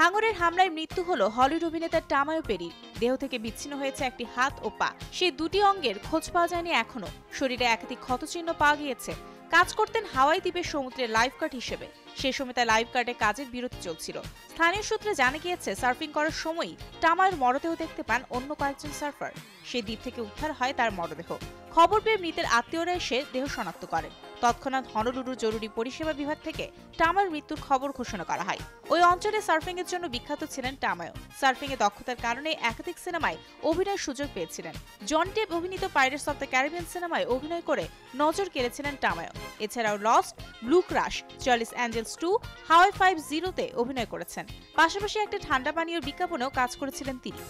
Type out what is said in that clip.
হাঙরের হামলায় মৃত্যু হলো হলিউড অভিনেতা টামায়ো পেরির। দেহ থেকে বিচ্ছিন্ন হয়েছে একটি হাত ও পা। সেই দুটি অঙ্গের খোঁজ পাওয়া যায়নি এখনো। শরীরে একাধিক ক্ষতচিহ্ন পাওয়া গিয়েছে। কাজ করতেন হাওয়াই দ্বীপের সমুদ্রে লাইফগার্ড হিসেবে। সে সময় তার লাইফগার্ডে কাজের বিরতি চলছিল। স্থানীয় সূত্রে জানা গিয়েছে, সার্ফিং করার সময়ই টামায়োর মরদেহ দেখতে পান অন্য কয়েকজন সার্ফার। সেই দ্বীপ থেকে উদ্ধার হয় তার মরদেহ। খবর পেয়ে মৃতের আত্মীয়রা এসে দেহ শনাক্ত করেন। তৎক্ষণাৎ হনলুলু জরুরি পরিষেবা বিভাগ থেকে টামায়োর মৃত্যুর খবর ঘোষণা করা হয়। ওই অঞ্চলে সার্ফিং এর জন্য বিখ্যাত ছিলেন টামায়ো। সার্ফিং এ দক্ষতার কারণে একাধিক সিনেমায় অভিনয়ের সুযোগ পেয়েছিলেন। জন টেপ অভিনীত পাইরেটস অফ দ্য ক্যারিবিয়ান সিনেমায় অভিনয় করে নজর কেড়েছিলেন টামায়ো। এছাড়াও Lost, Blue Crush, Charlie's Angels 2, Hawaii 5-0 তে অভিনয় করেছেন। পাশাপাশি একটা ঠান্ডা পানীয়র বিজ্ঞাপনেও কাজ করেছিলেন তিনি।